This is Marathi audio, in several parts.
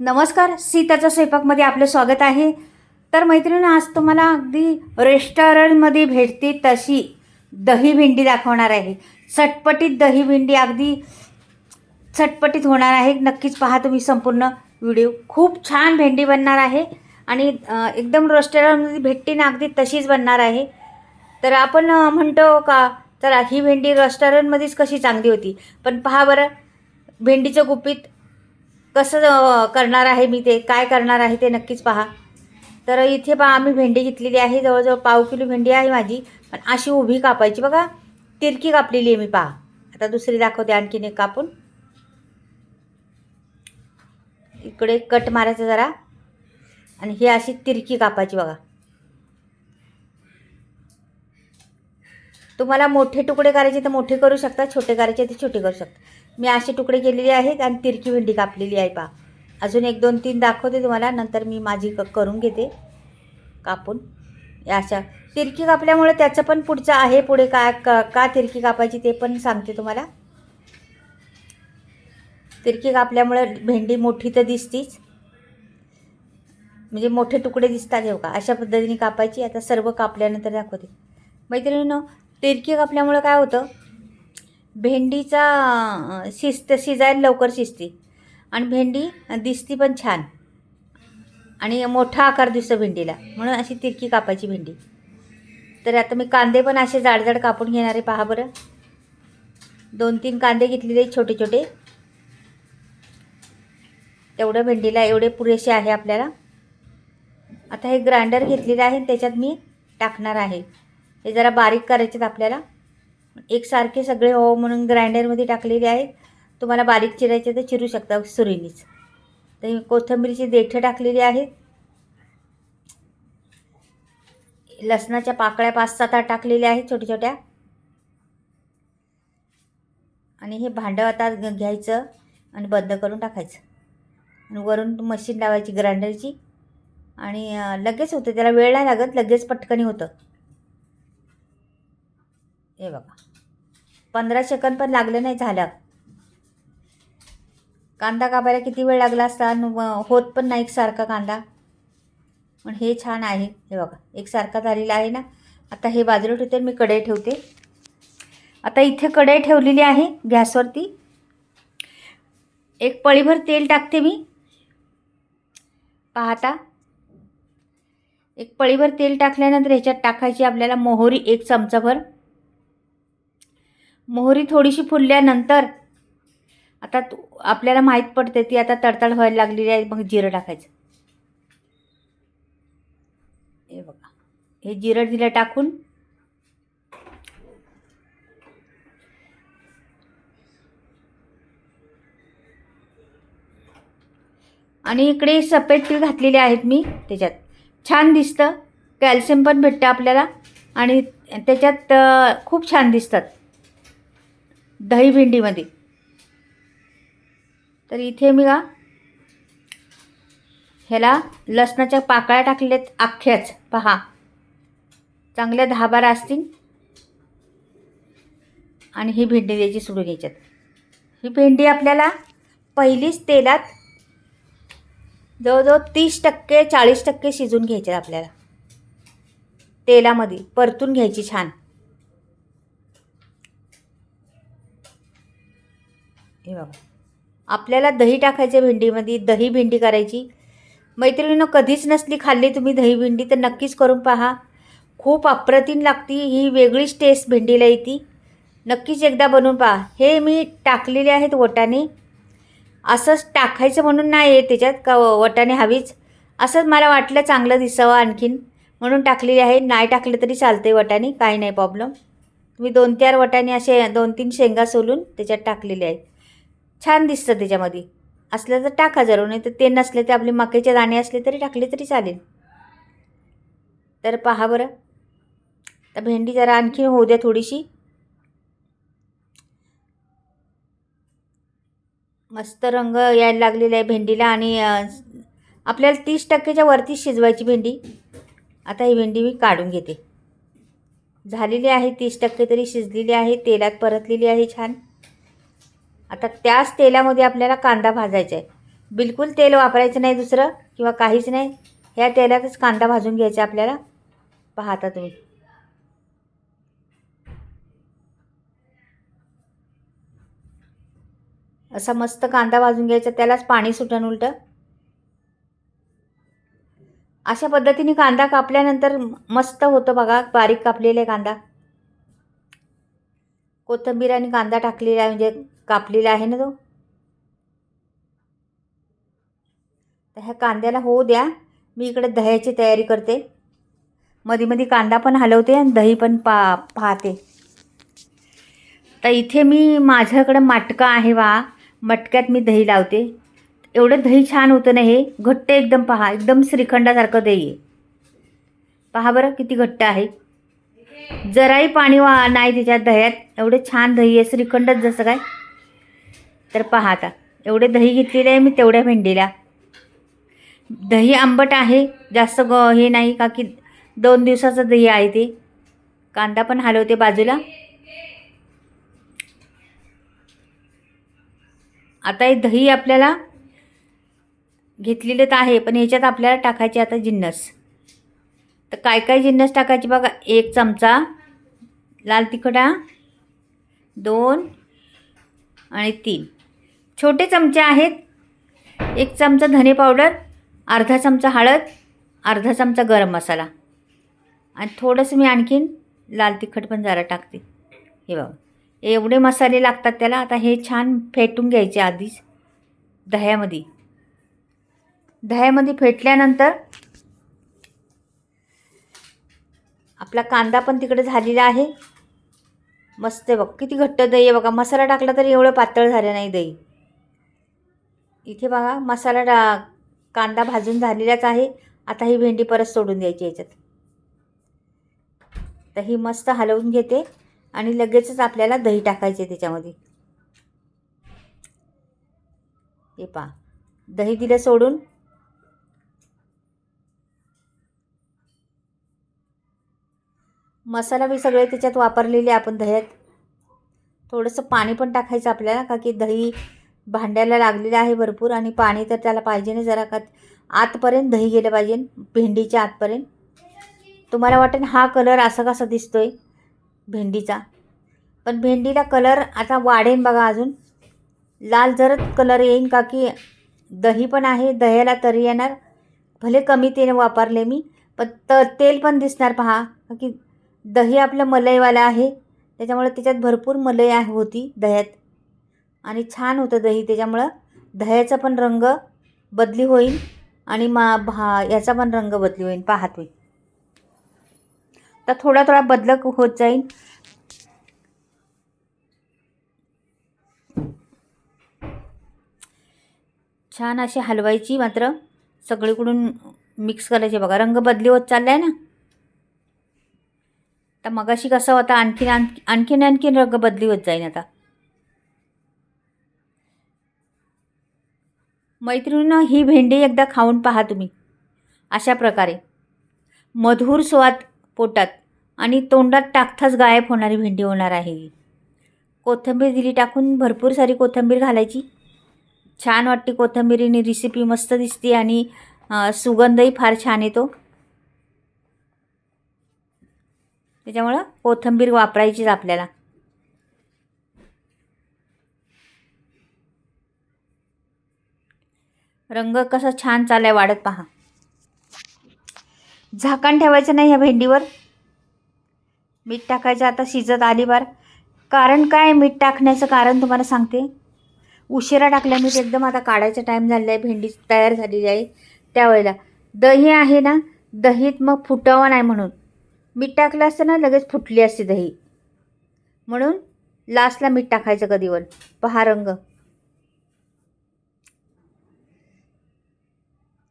नमस्कार, सीताच्या स्वयंपाकमध्ये आपलं स्वागत आहे. तर मैत्रिणी, आज तुम्हाला अगदी रेस्टॉरंटमध्ये भेटते तशी दही भेंडी दाखवणार आहे. चटपटीत दही भेंडी, अगदी चटपटीत होणार आहे. नक्कीच पहा तुम्ही संपूर्ण व्हिडिओ. खूप छान भेंडी बनणार आहे आणि एकदम रेस्टॉरंटमध्ये भेटते ना, अगदी तशीच बनणार आहे. तर आपण म्हणतो का, तर ही भेंडी रेस्टॉरंटमध्येच कशी चांगली होती, पण पहा बरं भेंडीचं गुपित कसं करणार आहे मी, ते काय करणार आहे ते नक्कीच पहा. तर इथे पहा, आम्ही भेंडी घेतलेली आहे. जवळजवळ पाव किलो भेंडी आहे माझी, पण अशी उभी कापायची बघा. तिरकी कापलेली आहे मी, पहा. आता दुसरी दाखवते, आणखीन एक कापून. इकडे कट मारायचं जरा आणि ही अशी तिरकी कापायची बघा. तुम्हाला मोठे तुकडे करायचे तर मोठे करू शकता, छोटे करायचे तर छोटे करू शकता. मी असे तुकडे केलेले आहेत आणि तिरकी भेंडी कापलेली आहे पहा. अजून 1 2 3 दाखवते तुम्हाला, नंतर मी माझी करून घेते कापून. अशा तिरकी कापल्यामुळे त्याचं पण पुढचं आहे, पुढे काय का तिरकी कापायची ते पण सांगते तुम्हाला. तिरकी कापल्यामुळे भेंडी मोठी तर दिसतीच, म्हणजे मोठे तुकडे दिसतात हे का. अशा पद्धतीने कापायची. आता सर्व कापल्यानंतर दाखवते मैत्रिणींनो. तिरकी कापल्यामुळे काय होतं, भेंडीचा शिजायला लवकर शिजते आणि भेंडी दिसती पण छान आणि मोठा आकार दिसतो भेंडीला, म्हणून अशी तिरकी कापायची भेंडी. तर आता मी कांदे पण असे जाडजाड कापून घेणार आहे. पहा बरं, 2 3 कांदे घेतलेले छोटे छोटे. तेवढं भेंडीला एवढे पुरेसे आहे आपल्याला. आता हे ग्राइंडर घेतलेलं आहे, त्याच्यात मी टाकणार आहे. हे जरा बारीक करायचे आहेत आपल्याला, एकसारखे सगळे हो म्हणून ग्राइंडरमध्ये टाकलेले आहेत. तुम्हाला बारीक चिरायचे तर चिरू शकता सुरीनीच. तर कोथिंबीरची देठं टाकलेली आहेत. लसणाच्या पाकळ्या 5-7 टाकलेल्या आहेत छोट्या छोट्या. आणि हे भांडं आता घ्यायचं आणि बंद करून टाकायचं आणि वरून मशीन लावायची ग्राइंडरची आणि लगेच होतं. त्याला वेळ नाही लागत, लगेच पटकनी होतं. हे बघा, 15 सेकंद पण लागले नाही, झालं. कांदा कापायला किती वेळ लागला असता, होत पण नाही एकसारखा कांदा, पण हे छान आहे. हे बघा, एकसारखा झालेला आहे ना. आता हे बाजूला ठेवते, मी कढई ठेवते. आता इथे कढई ठेवलेली आहे गॅसवरती. एक पळीभर तेल टाकते मी. पाहता, एक पळीभर तेल टाकल्यानंतर ह्याच्यात टाकायची आपल्याला मोहरी 1 चमचाभर. मोहरी थोडीशी फुलल्यानंतर आता आपल्याला माहीत पडते ती आता तडतड व्हायला लागलेली आहे. मग जिरं टाकायचं. हे बघा, हे जिरं दिलं टाकून. आणि इकडे सफेद तीळ घातलेले आहेत मी त्याच्यात. छान दिसतं, कॅल्शियम पण भेटतं आपल्याला आणि त्याच्यात खूप छान दिसतात दही भेंडीमध्ये. तर इथे मी ह्याला लसणाच्या पाकळ्या टाकल्यात अख्ख्याच. पहा, चांगल्या 10-12 असतील. आणि ही भेंडी द्यायची सोडून याच्यात. ही भेंडी आपल्याला पहिलीच तेलात जवळजवळ 30% 40% शिजून घ्यायचे आपल्याला. तेलामध्ये परतून घ्यायची छान. हे बघा, आपल्याला दही टाकायचे भेंडीमध्ये. दही भेंडी करायची. मैत्रिणींनो, कधीच नसली खाल्ली तुम्ही दही भेंडी तर नक्कीच करून पहा. खूप अप्रतिम लागती. ही वेगळीच टेस्ट भेंडीला येते. नक्कीच एकदा बनवून पहा. हे मी टाकलेले आहेत वाटाणे. असंच टाकायचं म्हणून नाही आहे त्याच्यात का वाटाणे हवीच, असंच मला वाटलं चांगलं दिसावं आणखीन म्हणून टाकलेले आहे. नाही टाकले तरी चालते वाटाणे, काही नाही प्रॉब्लेम. तुम्ही 2-4 वाटाणे असे 2-3 शेंगा सोलून त्याच्यात टाकलेले आहेत. छान दिसतं त्याच्यामध्ये. असलं तर टाका जरूर, नाही तर ते नसले तर आपले मक्याचे दाणे असले तरी टाकले तरी चालेल. तर पहा बरं, तर भेंडी जरा आणखी होऊ द्या थोडीशी. मस्त रंग यायला लागलेला आहे भेंडीला आणि आपल्याला 30%च्या वरती शिजवायची भेंडी. आता ही भेंडी मी काढून घेते. झालेली आहे 30% तरी शिजलेली आहे, तेलात परतलेली आहे छान. आता त्याच तेलामध्ये आपल्याला कांदा भाजायचा आहे. बिलकुल तेल वापरायचं नाही दुसरं किंवा काहीच नाही. ह्या तेलातच कांदा भाजून घ्यायचा आपल्याला. पाहता तुम्ही असा मस्त कांदा भाजून घ्यायचा, त्यालाच पाणी सुटन उलटं. अशा पद्धतीने कांदा कापल्यानंतर मस्त होतं बघा. बारीक कापलेला कांदा, कोथिंबीर आणि कांदा टाकलेला आहे म्हणजे कापलेला आहे ना तो. तर ह्या कांद्याला होऊ द्या. मी इकडे दह्याची तयारी करते. मध्ये मध्ये कांदा पण हलवते आणि दही पण पाहते. तर इथे मी माझ्याकडे मटका आहे वा, मटक्यात मी दही लावते. एवढं दही छान होतं ना हे, घट्ट एकदम. पहा, एकदम श्रीखंडासारखं दही आहे. पहा बरं किती घट्ट आहे. जराही पाणी नाही त्याच्यात दह्यात. एवढे छान दही आहे, श्रीखंडच जसं काय. तर पहा आता एवढे दही घेतलेले आहे मी तेवढ्या भेंडीला. दही आंबट आहे, जास्त हे नाही का की 2 दिवसाचं दही आहे ते. कांदा पण हलवते बाजूला. आता हे दही आपल्याला घेतलेलं तर आहे, पण ह्याच्यात आपल्याला टाकायचे आता जिन्नस. तर काय काय जिन्नस टाकायचे बघा. 1 चमचा लाल तिखट, 2 आणि 3 छोटे चमचे आहेत. 1 चमचा धने पावडर, अर्धा चमचा हळद, अर्धा चमचा गरम मसाला आणि थोडंसं मी आणखीन लाल तिखट पण जरा टाकते. हे बघा, एवढे मसाले लागतात त्याला. आता हे छान फेटून घ्यायचे आधीच दह्यामध्ये. दह्यामध्ये फेटल्यानंतर आपला कांदा पण तिकडे झालेला आहे. मस्त आहे बघ, किती घट्ट दही आहे बघा. मसाला टाकला तरी एवढं पातळ झालं नाही दही. इथे बघा मसाला कांदा भाजून झालेलाच आहे. आता ही भेंडी परत सोडून द्यायची याच्यात. तर ही मस्त हलवून घेते आणि लगेचच आपल्याला दही टाकायचे त्याच्यामध्ये. हे पहा, दही दिलं सोडून. मसाला बी सगळे त्याच्यात वापरलेले आपण दह्यात. थोडंसं पाणी पण टाकायचं आपल्याला, का की दही भांड्याला लागलेलं आहे भरपूर आणि पाणी तर त्याला पाहिजे ना जरा, का आतपर्यंत दही गेलं पाहिजे भेंडीच्या आतपर्यंत. तुम्हाला वाटेल हा कलर असा कसा दिसतोय भेंडीचा, पण भेंडीला कलर आता वाढेन बघा. अजून लाल जरच कलर येईन, का की दही पण आहे, दह्याला तरी येणार. भले कमी तेल वापरले मी, पण तेल पण दिसणार पहा, का की दही आपलं मलईवालं आहे त्याच्यामुळे त्याच्यात भरपूर मलई होती दह्यात आणि छान होतं दही. त्याच्यामुळं दह्याचा पण रंग बदली होईल आणि याचा पण रंग बदली होईल. पाहा तुम्ही, तर थोडा थोडा बदलक होत जाईल. छान अशी हलवायची, मात्र सगळीकडून मिक्स करायचे बघा. रंग बदली होत चाललाय ना. तर मगाशी कसा होता, आणखीन रंग बदली होत जाईल आता. मैत्रिणींनो, ही भेंडी एकदा खाऊन पहा तुम्ही. अशा प्रकारे मधुर स्वाद पोटात आणि तोंडात टाकताच गायब होणारी भेंडी होणार आहे. कोथिंबीर दिली टाकून, भरपूर सारी कोथिंबीर घालायची. छान वाटते कोथिंबीरीने. रेसिपी मस्त दिसते आणि सुगंधही फार छान येतो. त्याच्यामुळं कोथिंबीर वापरायचीच आपल्याला. रंग कसा छान चालाय वाढत पहा. झाकण ठेवायचं नाही ह्या भेंडीवर. मीठ टाकायचं आता शिजत आली बार. कारण काय मीठ टाकण्याचं कारण तुम्हाला सांगते. उशिरा टाकल्या मीठ एकदम. आता काढायचा टाईम झालेला आहे, भेंडी तयार झालेली आहे. त्यावेळेला दही आहे ना, दहीत मग फुटावं नाही म्हणून मीठ टाकलं असतं ना, लगेच फुटली असते दही. म्हणून लास्टला मीठ टाकायचं कधीवर. पहा रंग.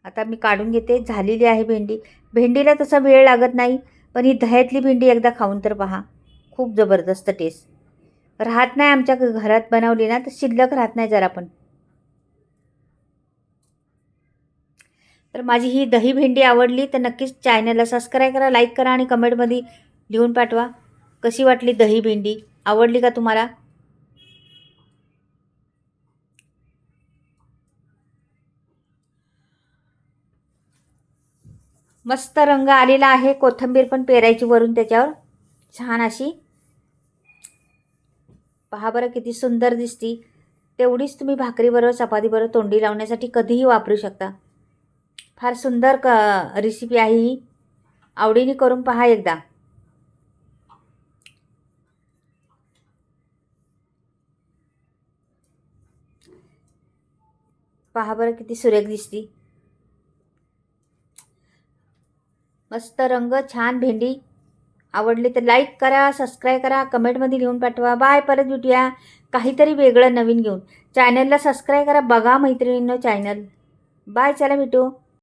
आता मी काढून घेते. झालेली आहे भेंडी. भेंडीला तसा वेळ लागत नाही, पण ही दह्यातली भेंडी एकदा खाऊन तर पहा. खूप जबरदस्त टेस्ट राहत नाही. आमच्या घरात बनवली ना तर शिल्लक राहत नाही जरा पण. तर माझी ही दही भेंडी आवडली तर नक्कीच चॅनलला सबस्क्राईब करा, लाईक करा आणि कमेंटमध्ये लिहून पाठवा कशी वाटली दही भेंडी. आवडली का तुम्हाला? मस्त रंग आलेला आहे. कोथिंबीर पण पेरायची वरून त्याच्यावर छान अशी. पहा बरं किती सुंदर दिसती. तेवढीच तुम्ही भाकरीबरोबर चपातीबरोबर तोंडी लावण्यासाठी कधीही वापरू शकता. फार सुंदर रेसिपी आहे ही. आवडीने करून पहा एकदा. पहा बरं किती सुरेख दिसती. मस्त रंग, छान भेंडी. आवडली तर लाईक करा, सबस्क्राईब करा, कमेंटमध्ये लिहून पाठवा. बाय. परत भेटूया काहीतरी वेगळं नवीन घेऊन. चॅनलला सबस्क्राईब करा. बघा मैत्रिणींनो चॅनल. बाय. चला भेटू.